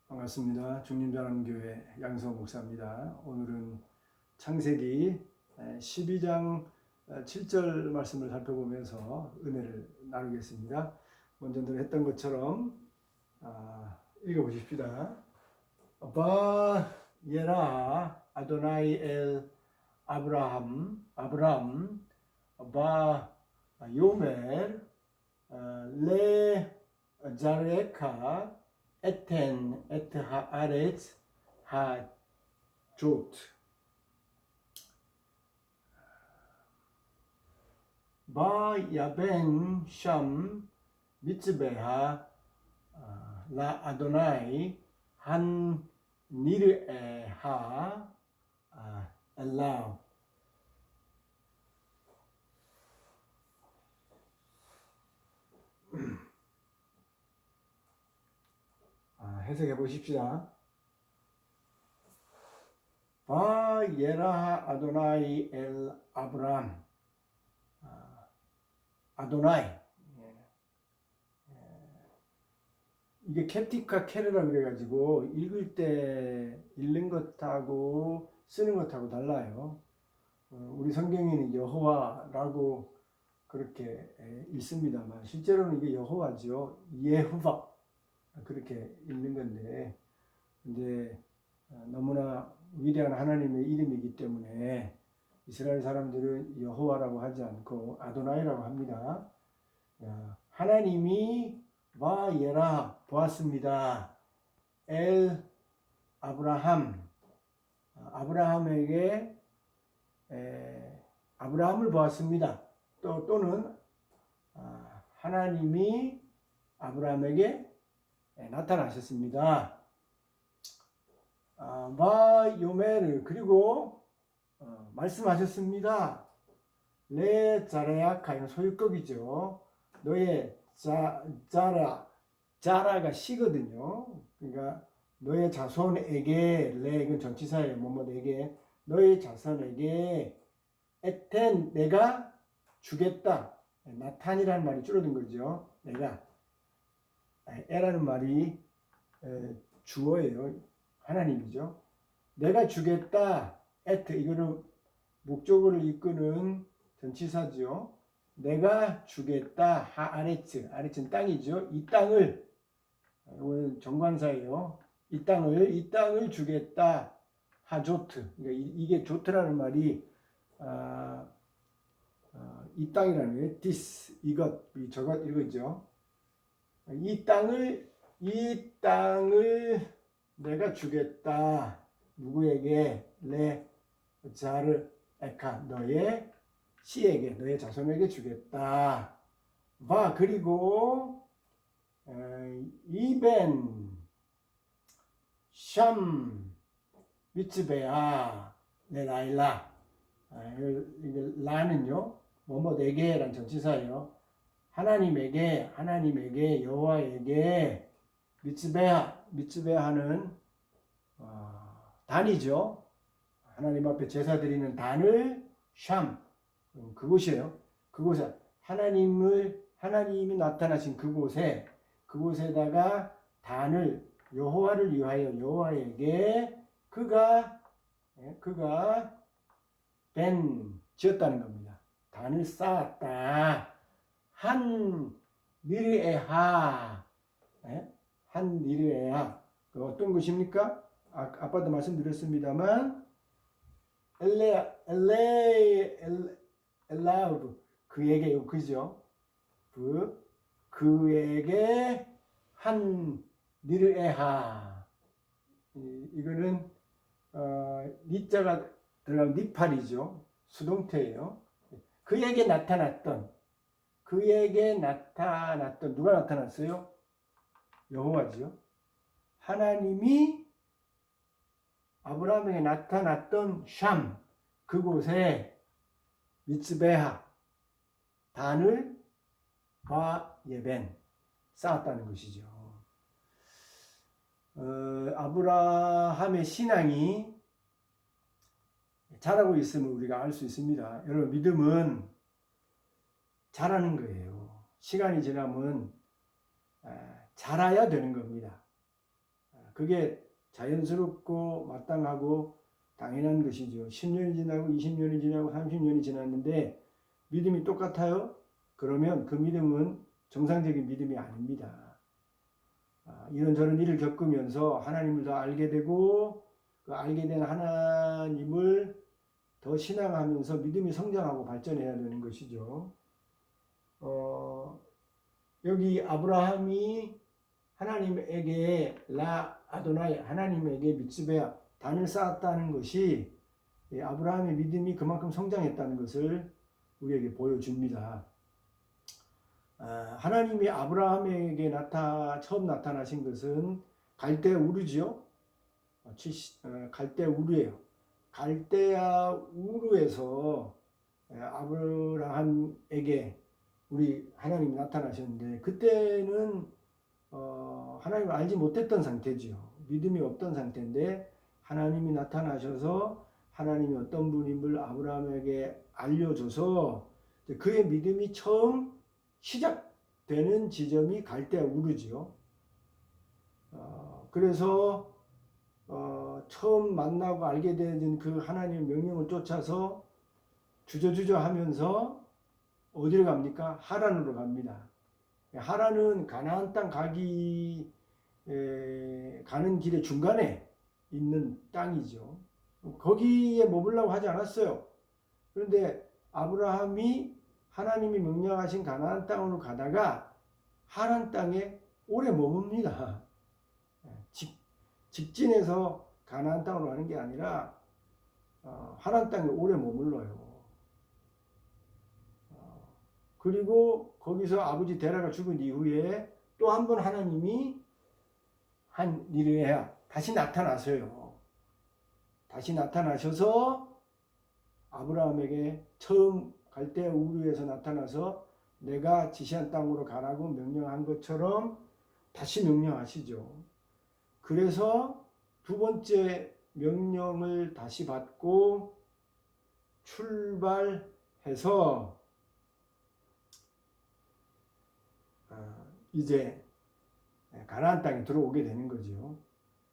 반갑습니다. 중림자랑교회 양성 목사입니다. 오늘은 창세기 12장 7절 말씀을 살펴보면서 은혜를 나누겠습니다. 먼저 늘 했던 것처럼 읽어보십시다. 바 예라 아도나이 엘 아브람 바 요멜 레 자레카 에텐 에트 하아렛 하조트 바 야벤 샴 미츠베하 라 아도나이 한 니르에하 엘라우. 해석해 보십시다. 바 예라 아도나이 엘 아브람 아도나이, 이게 캡티카 캐르라 그래가지고 읽을 때 읽는 것하고 쓰는 것하고 달라요. 우리 성경에는 여호와라고 그렇게 읽습니다만 실제로는 이게 여호와죠. 예후바 그렇게 읽는 건데, 이제 너무나 위대한 하나님의 이름이기 때문에 이스라엘 사람들은 여호와라고 하지 않고 아도나이라고 합니다. 하나님이 바 예라 보았습니다. 엘 아브라함에게 아브라함을 보았습니다. 또는 하나님이 아브라함에게 나타나셨습니다. 바 요멜, 그리고 말씀하셨습니다. 레 자라야카는 소유격이죠. 너의 자라가 시거든요. 그러니까 너의 자손에게, 레 이건 전치사예요. 뭐뭐에게, 너의 자손에게 에텐 내가 주겠다. 나탄이라는 말이 줄어든 거죠. 내가 에라는 말이 주어예요. 하나님이죠. 내가 주겠다. 에트, 이거는 목적어를 이끄는 전치사죠. 내가 주겠다. 아레츠는 땅이죠. 이 땅을, 이건 정관사예요. 이 땅을 주겠다. 하조트. 그러니까 이게 조트라는 말이 이 땅이라는 거예요. this, 이것, 저것, 이거죠. 이 땅을 내가 주겠다. 누구에게? 레 자르 에카, 너의 씨에게, 너의 자손에게 주겠다. 바, 그리고 이벤 샴 미츠베아 레라일라. 라는요, 뭐뭐에게란 전치사예요. 하나님에게 여호와에게 미츠베하는 단이죠. 하나님 앞에 제사 드리는 단을 샴, 그곳이에요. 그곳에 하나님이 나타나신 그곳에다가 단을 여호와를 위하여 여호와에게 그가 지었다는 겁니다. 단을 쌓았다. 한 니르에하, 그 어떤 것입니까? 아빠도 말씀드렸습니다만 엘라우브, 그에게, 그죠? 그에게 한 니르에하, 이거는 니자가 들어간 니팔이죠. 수동태예요. 그에게 나타났던, 누가 나타났어요? 여호와지요. 하나님이 아브라함에게 나타났던 샴, 그곳에 미츠베하, 단을 바 예벤 쌓았다는 것이죠. 아브라함의 신앙이 자라고 있음을 우리가 알 수 있습니다. 여러분, 믿음은 자라는 거예요. 시간이 지나면 자라야 되는 겁니다. 그게 자연스럽고 마땅하고 당연한 것이죠. 10년이 지나고 20년이 지나고 30년이 지났는데 믿음이 똑같아요? 그러면 그 믿음은 정상적인 믿음이 아닙니다. 이런저런 일을 겪으면서 하나님을 더 알게 되고 그 알게 된 하나님을 더 신앙하면서 믿음이 성장하고 발전해야 되는 것이죠. 여기 아브라함이 하나님에게 라 아도나이 하나님에게 미츠베야 단을 쌓았다는 것이 아브라함의 믿음이 그만큼 성장했다는 것을 우리에게 보여줍니다. 하나님이 아브라함에게 처음 나타나신 것은 갈대 우르지요. 갈대 우르예요. 갈대아 우르에서 아브라함에게 우리 하나님이 나타나셨는데 그때는 하나님을 알지 못했던 상태지요. 믿음이 없던 상태인데 하나님이 나타나셔서 하나님이 어떤 분임을 아브라함에게 알려줘서 그의 믿음이 처음 시작되는 지점이 갈대아 우르지요. 그래서 처음 만나고 알게 된 그 하나님의 명령을 쫓아서 주저주저 하면서 어디로 갑니까? 하란으로 갑니다. 하란은 가나안 땅 가는 길의 중간에 있는 땅이죠. 거기에 머물라고 하지 않았어요. 그런데 아브라함이 하나님이 명령하신 가나안 땅으로 가다가 하란 땅에 오래 머뭅니다. 직진해서 가나안 땅으로 가는 게 아니라 하란 땅에 오래 머물러요. 그리고 거기서 아버지 데라가 죽은 이후에 또 한 번 하나님이 한 일을 다시 나타나서요. 다시 나타나셔서 아브라함에게 처음 갈대아 우르에서 나타나서 내가 지시한 땅으로 가라고 명령한 것처럼 다시 명령하시죠. 그래서 두 번째 명령을 다시 받고 출발해서 이제 가나안 땅에 들어오게 되는 거죠.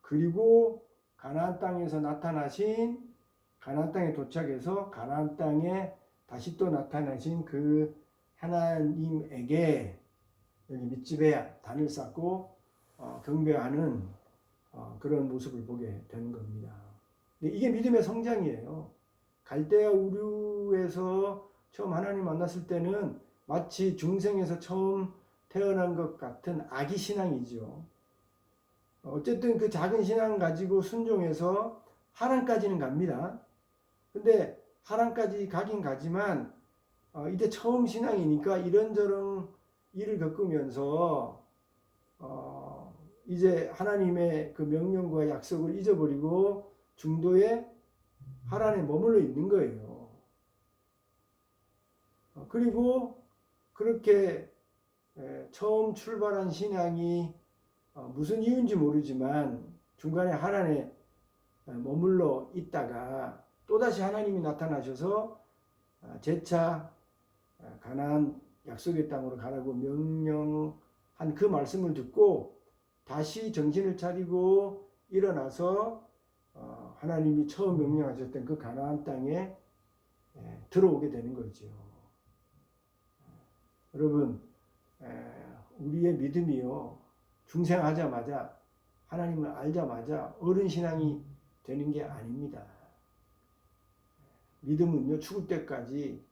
그리고 가나안 땅에서 나타나신 가나안 땅에 도착해서 가나안 땅에 다시 또 나타나신 그 하나님에게 여기 밑집에 단을 쌓고 경배하는 그런 모습을 보게 되는 겁니다. 이게 믿음의 성장이에요. 갈대아 우르에서 처음 하나님 만났을 때는 마치 중생에서 처음 태어난 것 같은 아기 신앙이죠. 어쨌든 그 작은 신앙 가지고 순종해서 하란까지는 갑니다. 근데 하란까지 가긴 가지만 이제 처음 신앙이니까 이런저런 일을 겪으면서 이제 하나님의 그 명령과 약속을 잊어버리고 중도에 하란에 머물러 있는 거예요. 그리고 그렇게 처음 출발한 신앙이 무슨 이유인지 모르지만 중간에 하란에 머물러 있다가 또다시 하나님이 나타나셔서 재차 가나안 약속의 땅으로 가라고 명령한 그 말씀을 듣고 다시 정신을 차리고 일어나서 하나님이 처음 명령하셨던 그 가나안 땅에 들어오게 되는 거죠. 여러분, 우리의 믿음이요 중생하자마자 하나님을 알자마자 어른 신앙이 되는 게 아닙니다. 믿음은요 죽을 때까지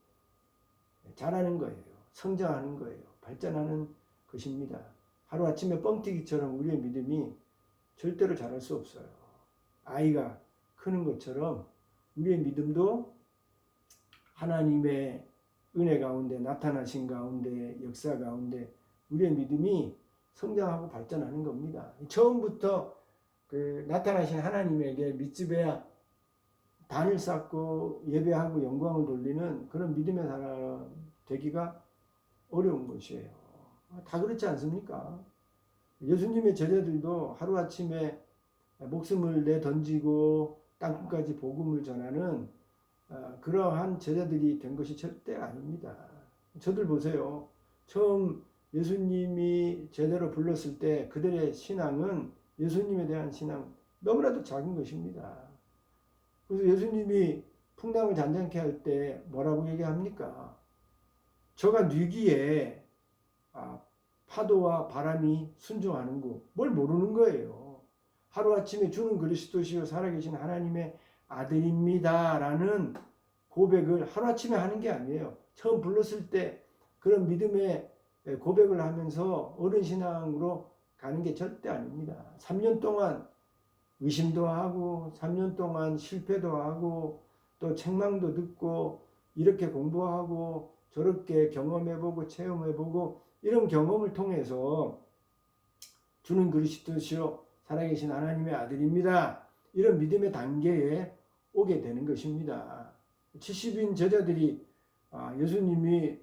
자라는 거예요. 성장하는 거예요. 발전하는 것입니다. 하루아침에 뻥튀기처럼 우리의 믿음이 절대로 자랄 수 없어요. 아이가 크는 것처럼 우리의 믿음도 하나님의 은혜 가운데 나타나신 가운데 역사 가운데 우리의 믿음이 성장하고 발전하는 겁니다. 처음부터 그 나타나신 하나님에게 밑집에야 단을 쌓고 예배하고 영광을 돌리는 그런 믿음의 사람 되기가 어려운 것이에요. 다 그렇지 않습니까? 예수님의 제자들도 하루아침에 목숨을 내던지고 땅끝까지 복음을 전하는 그러한 제자들이 된 것이 절대 아닙니다. 저들 보세요. 처음 예수님이 제대로 불렀을 때 그들의 신앙은 예수님에 대한 신앙 너무나도 작은 것입니다. 그래서 예수님이 풍랑을 잔잔케 할 때 뭐라고 얘기합니까? 저가 뉘기에 파도와 바람이 순종하는구, 뭘 모르는 거예요. 하루아침에 주는 그리스도시요 살아계신 하나님의 아들입니다라는 고백을 하루아침에 하는 게 아니에요. 처음 불렀을 때 그런 믿음의 고백을 하면서 어른 신앙으로 가는 게 절대 아닙니다. 3년 동안 의심도 하고 3년 동안 실패도 하고 또 책망도 듣고 이렇게 공부하고 저렇게 경험해보고 체험해보고 이런 경험을 통해서 주는 그리스도시요 살아계신 하나님의 아들입니다. 이런 믿음의 단계에 오게 되는 것입니다. 70인 제자들이 예수님이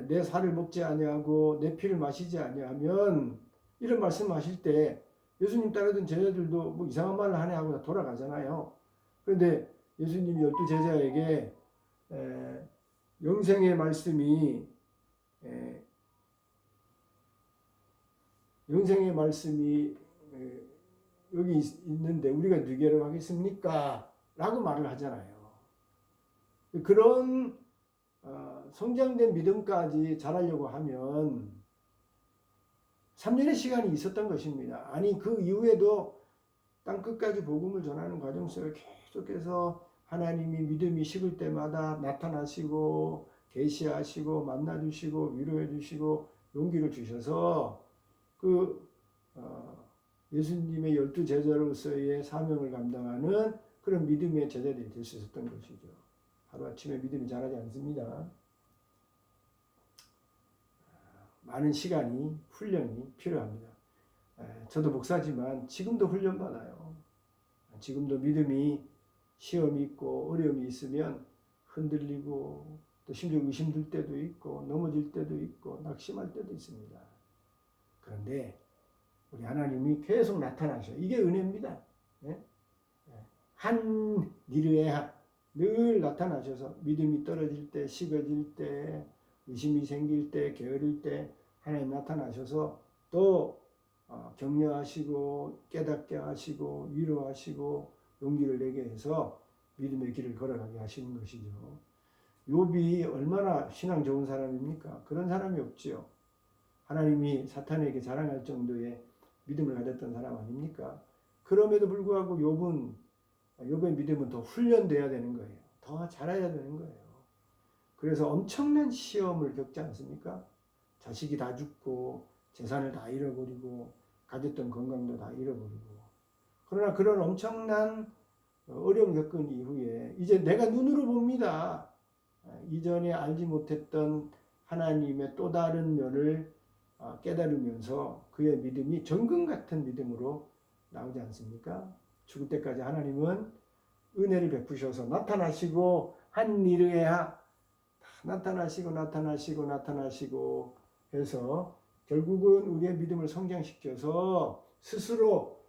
내 살을 먹지 아니하고 내 피를 마시지 아니하면 이런 말씀하실 때 예수님 따르던 제자들도 뭐 이상한 말을 하네 하고 돌아가잖아요. 그런데 예수님이 12제자에게 영생의 말씀이 여기 있는데 우리가 누구라고 하겠습니까? 라고 말을 하잖아요. 그런 성장된 믿음까지 자라려고 하면 3년의 시간이 있었던 것입니다. 아니 그 이후에도 땅끝까지 복음을 전하는 과정 속에 계속해서 하나님이 믿음이 식을 때마다 나타나시고 계시하시고 만나주시고 위로해주시고 용기를 주셔서 그 예수님의 12제자로서의 사명을 감당하는 그런 믿음의 제자들이 될 수 있었던 것이죠. 하루아침에 믿음이 자라지 않습니다. 많은 시간이 훈련이 필요합니다. 저도 목사지만 지금도 훈련받아요. 지금도 믿음이 시험이 있고 어려움이 있으면 흔들리고 또 심지어 의심될 때도 있고 넘어질 때도 있고 낙심할 때도 있습니다. 그런데 우리 하나님이 계속 나타나셔. 이게 은혜입니다. 한 니르에하 늘 나타나셔서 믿음이 떨어질 때, 식어질 때, 의심이 생길 때, 게으를 때 하나님 나타나셔서 또 격려하시고 깨닫게 하시고 위로하시고 용기를 내게 해서 믿음의 길을 걸어가게 하시는 것이죠. 욥이 얼마나 신앙 좋은 사람입니까? 그런 사람이 없지요. 하나님이 사탄에게 자랑할 정도의 믿음을 가졌던 사람 아닙니까? 그럼에도 불구하고 욥의 믿음은 더 훈련돼야 되는 거예요. 더 자라야 되는 거예요. 그래서 엄청난 시험을 겪지 않습니까? 자식이 다 죽고 재산을 다 잃어버리고 가졌던 건강도 다 잃어버리고 그러나 그런 엄청난 어려움 겪은 이후에 이제 내가 눈으로 봅니다. 이전에 알지 못했던 하나님의 또 다른 면을 깨달으면서 그의 믿음이 정금 같은 믿음으로 나오지 않습니까? 죽을 때까지 하나님은 은혜를 베푸셔서 나타나시고 한 일에야 나타나시고 해서 결국은 우리의 믿음을 성장시켜서 스스로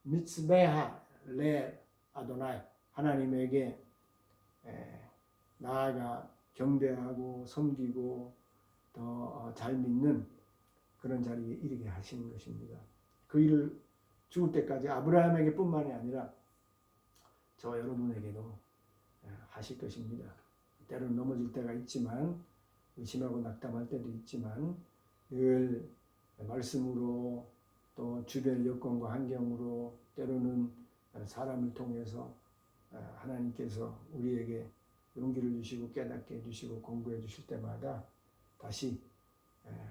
미츠베하 레 아도나이 하나님에게 나아가 경배하고 섬기고 더 잘 믿는 그런 자리에 이르게 하시는 것입니다. 그 일을 죽을 때까지 아브라함에게 뿐만이 아니라 저 여러분에게도 하실 것입니다. 때로는 넘어질 때가 있지만 의심하고 낙담할 때도 있지만 늘 말씀으로 또 주변 여건과 환경으로 때로는 사람을 통해서 하나님께서 우리에게 용기를 주시고 깨닫게 해주시고 공부해 주실 때마다 다시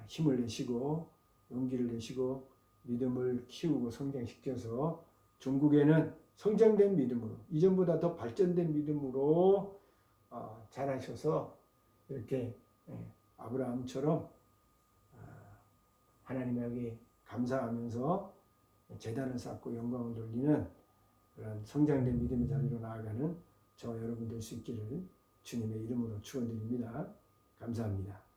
힘을 내시고 용기를 내시고 믿음을 키우고 성장시켜서 종국에는 성장된 믿음으로 이전보다 더 발전된 믿음으로 자라셔서 이렇게 아브라함처럼 하나님에게 감사하면서 제단을 쌓고 영광을 돌리는 그런 성장된 믿음의 자리로 나아가는 저 여러분 될 수 있기를 주님의 이름으로 축원드립니다. 감사합니다.